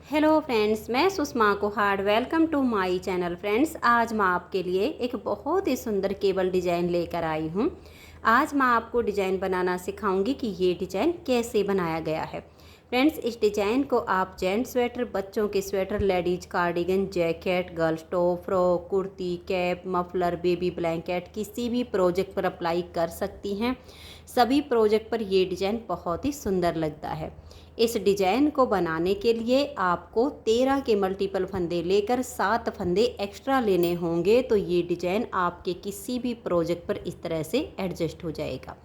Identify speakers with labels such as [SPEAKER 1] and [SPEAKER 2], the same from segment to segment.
[SPEAKER 1] Hello friends, मैं Sushma Kuhad. Welcome to my channel. Friends, आज मैं आपके लिए एक बहुत ही सुंदर केबल डिज़ाइन लेकर आई हूँ। आज मैं आपको डिज़ाइन बनाना सिखाऊंगी कि ये डिज़ाइन कैसे बनाया गया है। फ्रेंड्स, इस डिज़ाइन को आप जेंट्स स्वेटर, बच्चों के sweater, ladies cardigan, jacket, girls top, frock, kurti, cap, muffler, baby blanket किसी भी प्रोजेक्ट पर अप्लाई कर सकती हैं। सभी प्रोजेक्ट पर ये डिज़ाइन बहुत ही सुंदर लगता है। इस डिज़ाइन को बनाने के लिए आपको 13 के मल्टीपल फंदे लेकर 7 फंदे एक्स्ट्रा लेने होंगे, तो ये डिज़ाइन आपके किसी भी प्रोजेक्ट पर इस तरह से एडजस्ट हो जाएगा।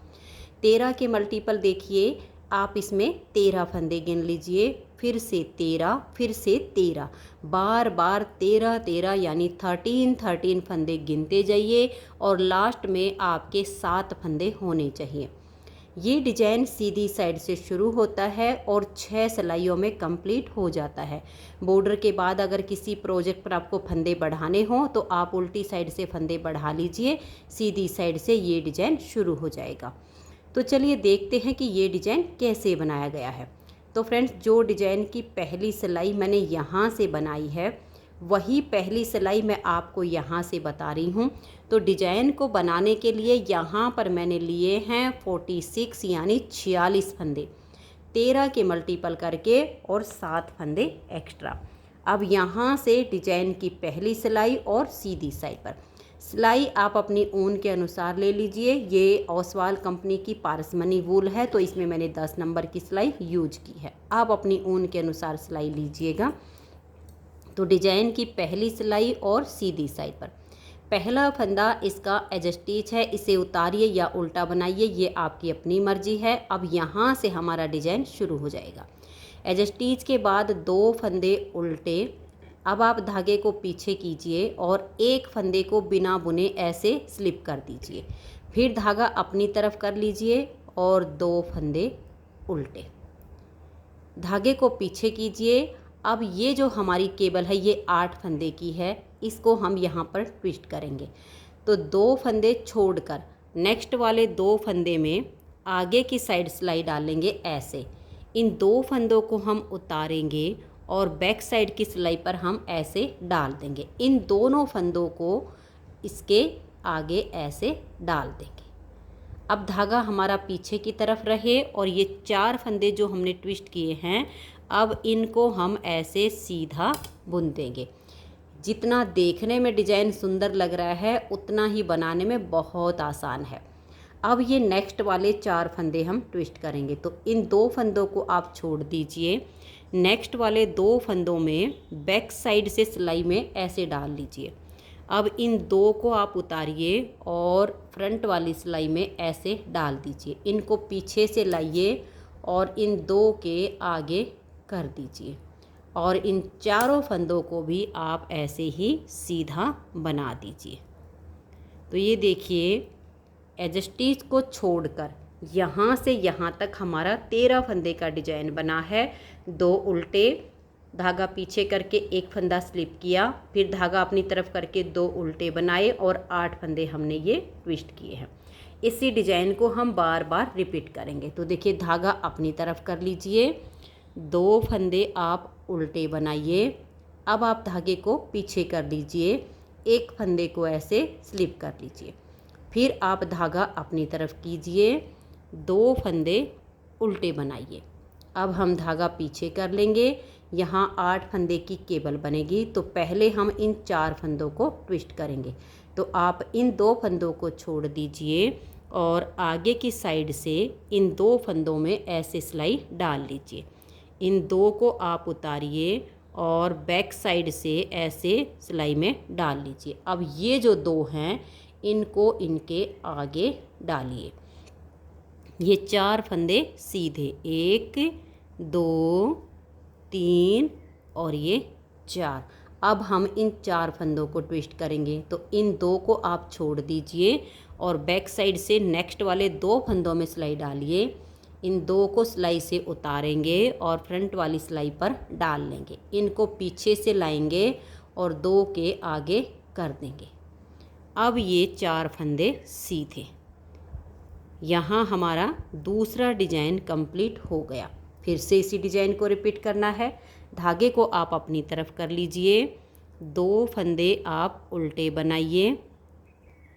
[SPEAKER 1] 13 के मल्टीपल देखिए, आप इसमें 13 फंदे गिन लीजिए, फिर से 13, फिर से 13, बार बार 13 13 यानी 13 फंदे गिनते जाइए और लास्ट में आपके 7 फंदे होने चाहिए। ये डिज़ाइन सीधी साइड से शुरू होता है और 6 सिलाइयों में कंप्लीट हो जाता है। बॉर्डर के बाद अगर किसी प्रोजेक्ट पर आपको फंदे बढ़ाने हों तो आप उल्टी साइड से फंदे बढ़ा लीजिए, सीधी साइड से ये डिज़ाइन शुरू हो जाएगा। तो चलिए देखते हैं कि ये डिज़ाइन कैसे बनाया गया है। तो फ्रेंड्स, जो डिज़ाइन की पहली सिलाई मैंने यहाँ से बनाई है वही पहली सिलाई मैं आपको यहाँ से बता रही हूँ। तो डिज़ाइन को बनाने के लिए यहाँ पर मैंने लिए हैं 46 यानी 46 फंदे, 13 के मल्टीपल करके और 7 फंदे एक्स्ट्रा। अब यहाँ से डिज़ाइन की पहली सिलाई और सीधी साइड पर सिलाई आप अपनी ऊन के अनुसार ले लीजिए। ये ओसवाल कंपनी की पारसमनी वूल है, तो इसमें मैंने 10 नंबर की सिलाई यूज की है। आप अपनी ऊन के अनुसार सिलाई लीजिएगा। तो डिज़ाइन की पहली सिलाई और सीधी साइड पर पहला फंदा इसका एज स्टिच है, इसे उतारिए या उल्टा बनाइए, ये आपकी अपनी मर्जी है। अब यहाँ से हमारा डिज़ाइन शुरू हो जाएगा। एज स्टिच के बाद 2 फंदे उल्टे। अब आप धागे को पीछे कीजिए और एक फंदे को बिना बुने ऐसे स्लिप कर दीजिए, फिर धागा अपनी तरफ कर लीजिए और 2 फंदे उल्टे, धागे को पीछे कीजिए। अब ये जो हमारी केबल है ये 8 फंदे की है, इसको हम यहाँ पर ट्विस्ट करेंगे। तो 2 फंदे छोड़कर नेक्स्ट वाले 2 फंदे में आगे की साइड सिलाई डालेंगे ऐसे। इन 2 फंदों को हम उतारेंगे और बैक साइड की सिलाई पर हम ऐसे डाल देंगे। इन दोनों फंदों को इसके आगे ऐसे डाल देंगे। अब धागा हमारा पीछे की तरफ रहे और ये 4 फंदे जो हमने ट्विस्ट किए हैं, अब इनको हम ऐसे सीधा बुन देंगे। जितना देखने में डिज़ाइन सुंदर लग रहा है उतना ही बनाने में बहुत आसान है। अब ये नेक्स्ट वाले 4 फंदे हम ट्विस्ट करेंगे, तो इन 2 फंदों को आप छोड़ दीजिए। नेक्स्ट वाले 2 फंदों में बैक साइड से सिलाई में ऐसे डाल लीजिए। अब इन 2 को आप उतारिए और फ्रंट वाली सिलाई में ऐसे डाल दीजिए। इनको पीछे से लाइए और इन 2 के आगे कर दीजिए और इन चारों फंदों को भी आप ऐसे ही सीधा बना दीजिए। तो ये देखिए, एज स्टिच को छोड़कर यहाँ से यहाँ तक हमारा 13 फंदे का डिजाइन बना है। 2 उल्टे, धागा पीछे करके एक फंदा स्लिप किया, फिर धागा अपनी तरफ करके 2 उल्टे बनाए और 8 फंदे हमने ये ट्विस्ट किए हैं। इसी डिजाइन को हम बार बार रिपीट करेंगे। तो देखिए, धागा अपनी तरफ कर लीजिए, 2 फंदे आप उल्टे बनाइए। अब आप धागे को पीछे कर लीजिए, एक फंदे को ऐसे स्लिप कर लीजिए, फिर आप धागा अपनी तरफ कीजिए, 2 फंदे उल्टे बनाइए। अब हम धागा पीछे कर लेंगे, यहाँ 8 फंदे की केबल बनेगी। तो पहले हम इन 4 फंदों को ट्विस्ट करेंगे। तो आप इन 2 फंदों को छोड़ दीजिए और आगे की साइड से इन 2 फंदों में ऐसे सिलाई डाल लीजिए। इन 2 को आप उतारिए और बैक साइड से ऐसे सिलाई में डाल लीजिए। अब ये जो 2 हैं इनको इनके आगे डालिए। ये 4 फंदे सीधे, 1 2 3 और ये 4। अब हम इन 4 फंदों को ट्विस्ट करेंगे। तो इन 2 को आप छोड़ दीजिए और बैक साइड से नेक्स्ट वाले 2 फंदों में सिलाई डालिए। इन 2 को सिलाई से उतारेंगे और फ्रंट वाली सिलाई पर डाल लेंगे। इनको पीछे से लाएंगे और 2 के आगे कर देंगे। अब ये 4 फंदे सीधे। यहाँ हमारा दूसरा डिजाइन कंप्लीट हो गया। फिर से इसी डिजाइन को रिपीट करना है। धागे को आप अपनी तरफ कर लीजिए, 2 फंदे आप उल्टे बनाइए,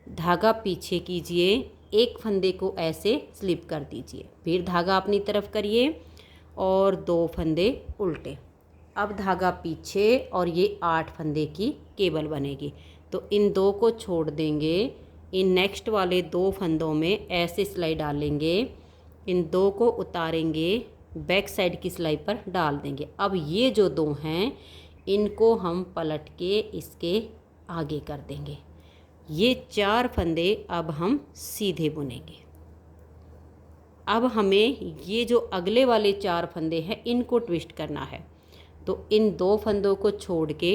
[SPEAKER 1] धागा पीछे कीजिए, एक फंदे को ऐसे स्लिप कर दीजिए, फिर धागा अपनी तरफ करिए और 2 फंदे उल्टे। अब धागा पीछे और ये 8 फंदे की केबल बनेगी। तो इन 2 को छोड़ देंगे, इन नेक्स्ट वाले 2 फंदों में ऐसे सिलाई डालेंगे, इन 2 को उतारेंगे, बैक साइड की सिलाई पर डाल देंगे। अब ये जो 2 हैं इनको हम पलट के इसके आगे कर देंगे। ये 4 फंदे अब हम सीधे बुनेंगे। अब हमें ये जो अगले वाले 4 फंदे हैं इनको ट्विस्ट करना है। तो इन 2 फंदों को छोड़ के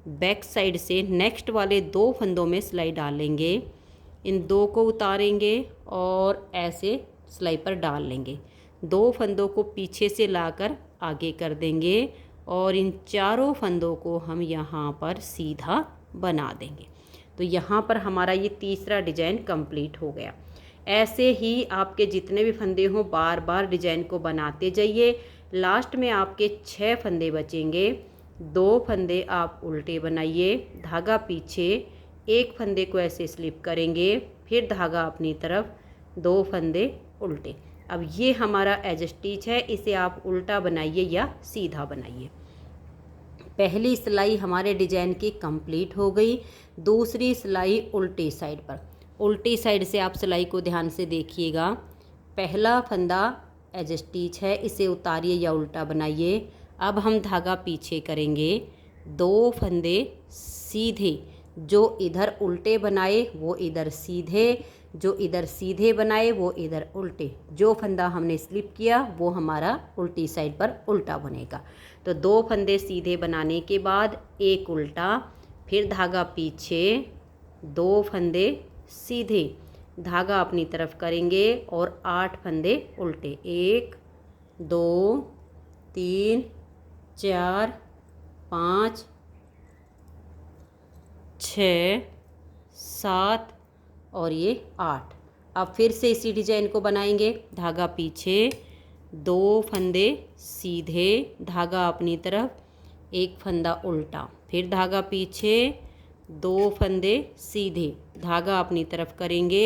[SPEAKER 1] बैक साइड से नेक्स्ट वाले 2 फंदों में सिलाई डालेंगे, इन 2 को उतारेंगे और ऐसे सिलाई पर डाल लेंगे। 2 फंदों को पीछे से लाकर आगे कर देंगे और इन चारों फंदों को हम यहाँ पर सीधा बना देंगे। तो यहाँ पर हमारा ये तीसरा डिजाइन कंप्लीट हो गया। ऐसे ही आपके जितने भी फंदे हों बार बार डिजाइन को बनाते जाइए। लास्ट में आपके 6 फंदे बचेंगे। 2 फंदे आप उल्टे बनाइए, धागा पीछे, एक फंदे को ऐसे स्लिप करेंगे, फिर धागा अपनी तरफ, 2 फंदे उल्टे। अब ये हमारा एज स्टिच है, इसे आप उल्टा बनाइए या सीधा बनाइए। पहली सिलाई हमारे डिजाइन की कंप्लीट हो गई। दूसरी सिलाई उल्टी साइड पर, उल्टी साइड से आप सिलाई को ध्यान से देखिएगा। पहला फंदा एज स्टिच है, इसे उतारिए या उल्टा बनाइए। अब हम धागा पीछे करेंगे, 2 फंदे सीधे, जो इधर उल्टे बनाए वो इधर सीधे, जो इधर सीधे बनाए वो इधर उल्टे। जो फंदा हमने स्लिप किया वो हमारा उल्टी साइड पर उल्टा बनेगा। तो 2 फंदे सीधे बनाने के बाद एक उल्टा, फिर धागा पीछे, 2 फंदे सीधे, धागा अपनी तरफ करेंगे और 8 फंदे उल्टे। 1 2 3 4 5 6 7 और ये 8। अब फिर से इसी डिजाइन को बनाएंगे। धागा पीछे, 2 फंदे सीधे, धागा अपनी तरफ, एक फंदा उल्टा, फिर धागा पीछे, 2 फंदे सीधे, धागा अपनी तरफ करेंगे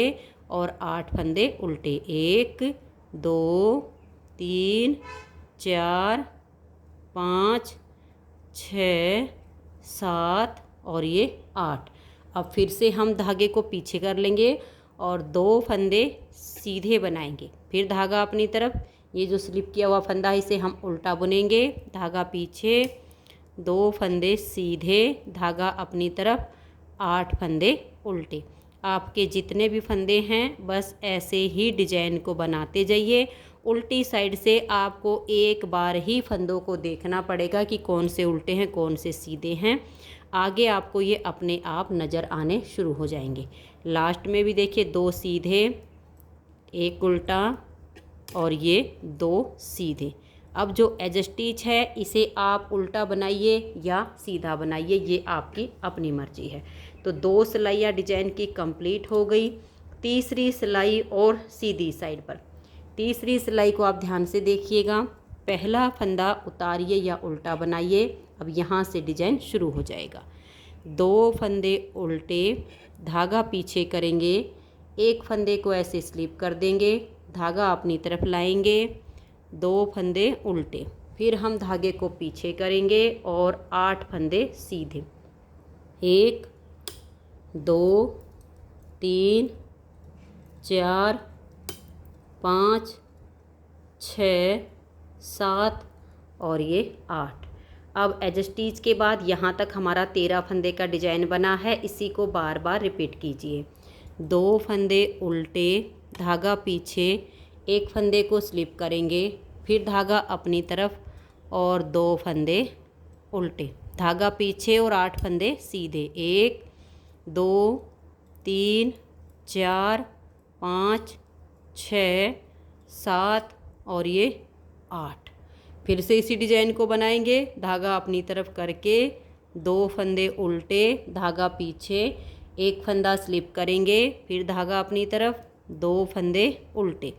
[SPEAKER 1] और 8 फंदे उल्टे। 1 2 3 4 5 6 7 और ये 8। अब फिर से हम धागे को पीछे कर लेंगे और 2 फंदे सीधे बनाएंगे, फिर धागा अपनी तरफ, ये जो स्लिप किया हुआ फंदा है इसे हम उल्टा बुनेंगे। धागा पीछे, 2 फंदे सीधे, धागा अपनी तरफ, 8 फंदे उल्टे। आपके जितने भी फंदे हैं बस ऐसे ही डिजाइन को बनाते जाइए। उल्टी साइड से आपको एक बार ही फंदों को देखना पड़ेगा कि कौन से उल्टे हैं कौन से सीधे हैं। आगे आपको ये अपने आप नज़र आने शुरू हो जाएंगे। लास्ट में भी देखिए 2 सीधे, 1 उल्टा और ये 2 सीधे। अब जो एज स्टिच है इसे आप उल्टा बनाइए या सीधा बनाइए, ये आपकी अपनी मर्जी है। तो 2 सिलाइयाँ डिजाइन की कंप्लीट हो गई। तीसरी सिलाई और सीधी साइड पर, तीसरी सिलाई को आप ध्यान से देखिएगा। पहला फंदा उतारिए या उल्टा बनाइए। अब यहाँ से डिजाइन शुरू हो जाएगा। 2 फंदे उल्टे, धागा पीछे करेंगे, एक फंदे को ऐसे स्लिप कर देंगे, धागा अपनी तरफ लाएंगे, 2 फंदे उल्टे, फिर हम धागे को पीछे करेंगे और 8 फंदे सीधे। 1 2 3 4 5 6 7 और ये 8। अब एज स्टिच के बाद यहाँ तक हमारा 13 फंदे का डिजाइन बना है। इसी को बार बार रिपीट कीजिए। 2 फंदे उल्टे, धागा पीछे, एक फंदे को स्लिप करेंगे, फिर धागा अपनी तरफ और 2 फंदे उल्टे, धागा पीछे और 8 फंदे सीधे। 1 2 3 4 5 6 7 और ये 8। फिर से इसी डिजाइन को बनाएंगे। धागा अपनी तरफ करके, 2 फंदे उल्टे, धागा पीछे, एक फंदा स्लिप करेंगे, फिर धागा अपनी तरफ, 2 फंदे उल्टे,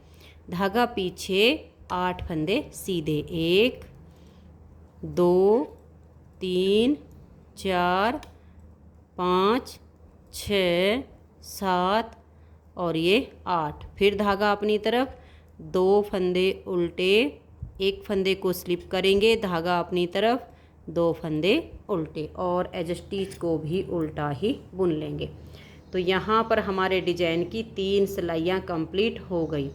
[SPEAKER 1] धागा पीछे, 8 फंदे सीधे। 1 2 3 4 5 6 7 और ये 8। फिर धागा अपनी तरफ, 2 फंदे उल्टे, एक फंदे को स्लिप करेंगे, धागा अपनी तरफ, 2 फंदे उल्टे और एज स्टिच को भी उल्टा ही बुन लेंगे। तो यहाँ पर हमारे डिजाइन की 3 सिलाइयाँ कंप्लीट हो गई।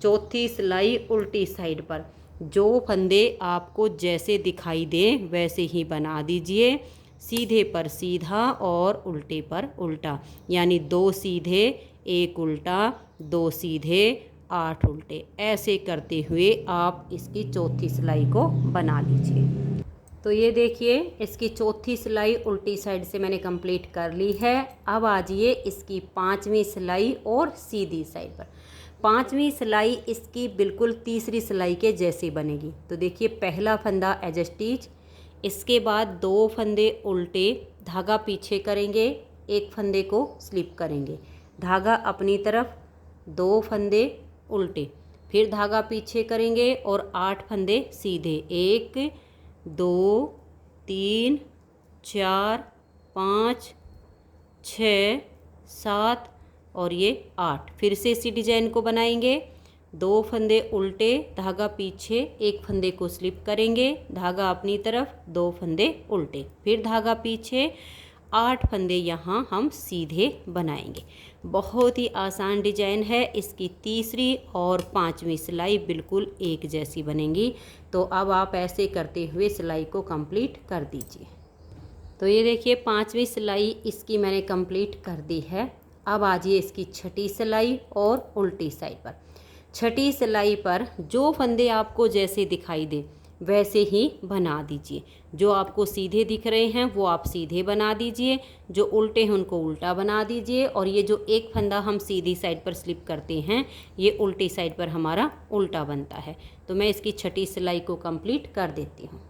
[SPEAKER 1] चौथी सिलाई उल्टी साइड पर, जो फंदे आपको जैसे दिखाई दें वैसे ही बना दीजिए। सीधे पर सीधा और उल्टे पर उल्टा, यानी 2 सीधे 1 उल्टा, 2 सीधे 8 उल्टे, ऐसे करते हुए आप इसकी चौथी सिलाई को बना लीजिए। तो ये देखिए इसकी चौथी सिलाई उल्टी साइड से मैंने कंप्लीट कर ली है। अब आ जाइए इसकी 5वीं सिलाई और सीधी साइड पर। 5वीं सिलाई इसकी बिल्कुल तीसरी सिलाई के जैसी बनेगी। तो देखिए पहला फंदा एज स्टिच, इसके बाद 2 फंदे उल्टे, धागा पीछे करेंगे, एक फंदे को स्लिप करेंगे, धागा अपनी तरफ, 2 फंदे उल्टे, फिर धागा पीछे करेंगे और 8 फंदे सीधे, 1 2 3 4 5 6 7 और ये 8। फिर से इसी डिजाइन को बनाएंगे। 2 फंदे उल्टे, धागा पीछे, एक फंदे को स्लिप करेंगे, धागा अपनी तरफ, 2 फंदे उल्टे, फिर धागा पीछे, 8 फंदे यहाँ हम सीधे बनाएंगे। बहुत ही आसान डिजाइन है। इसकी तीसरी और 5वीं सिलाई बिल्कुल एक जैसी बनेंगी। तो अब आप ऐसे करते हुए सिलाई को कंप्लीट कर दीजिए। तो ये देखिए 5वीं सिलाई इसकी मैंने कंप्लीट कर दी है। अब आ जाइए इसकी छठी सिलाई और उल्टी साइड पर। छठी सिलाई पर जो फंदे आपको जैसे दिखाई दे वैसे ही बना दीजिए। जो आपको सीधे दिख रहे हैं वो आप सीधे बना दीजिए, जो उल्टे हैं उनको उल्टा बना दीजिए, और ये जो एक फंदा हम सीधी साइड पर स्लिप करते हैं ये उल्टी साइड पर हमारा उल्टा बनता है। तो मैं इसकी छठी सिलाई को कंप्लीट कर देती हूँ।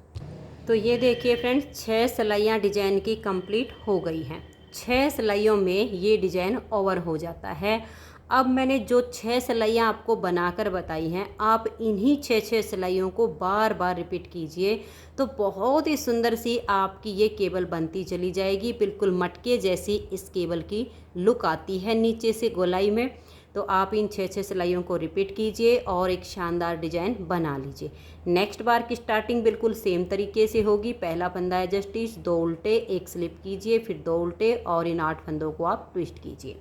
[SPEAKER 1] तो ये देखिए फ्रेंड्स 6 सिलाइयाँ डिजाइन की कंप्लीट हो गई हैं। 6 सिलाइयों में ये डिजाइन ओवर हो जाता है। अब मैंने जो 6 सिलाइयाँ आपको बनाकर बताई हैं, आप इन्हीं 6 सिलाइयों को बार बार रिपीट कीजिए तो बहुत ही सुंदर सी आपकी ये केबल बनती चली जाएगी। बिल्कुल मटके जैसी इस केबल की लुक आती है नीचे से गोलाई में। तो आप इन 6 सिलाइयों को रिपीट कीजिए और एक शानदार डिजाइन बना लीजिए। नेक्स्ट बार की स्टार्टिंग बिल्कुल सेम तरीके से होगी। पहला फंदा एज स्टिच, 2 उल्टे, एक स्लिप कीजिए, फिर 2 उल्टे और इन 8 फंदों को आप ट्विस्ट कीजिए।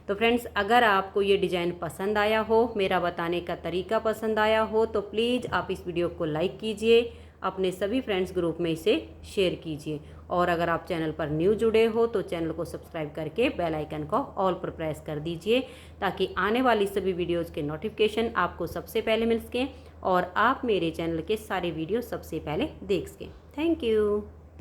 [SPEAKER 1] तो फ्रेंड्स अगर आपको ये डिज़ाइन पसंद आया हो, मेरा बताने का तरीका पसंद आया हो, तो प्लीज़ आप इस वीडियो को लाइक कीजिए, अपने सभी फ्रेंड्स ग्रुप में इसे शेयर कीजिए। और अगर आप चैनल पर न्यू जुड़े हो तो चैनल को सब्सक्राइब करके बेल आइकन को ऑल पर प्रेस कर दीजिए, ताकि आने वाली सभी वीडियोज़ के नोटिफिकेशन आपको सबसे पहले मिल सकें और आप मेरे चैनल के सारे वीडियो सबसे पहले देख सकें। Thank you.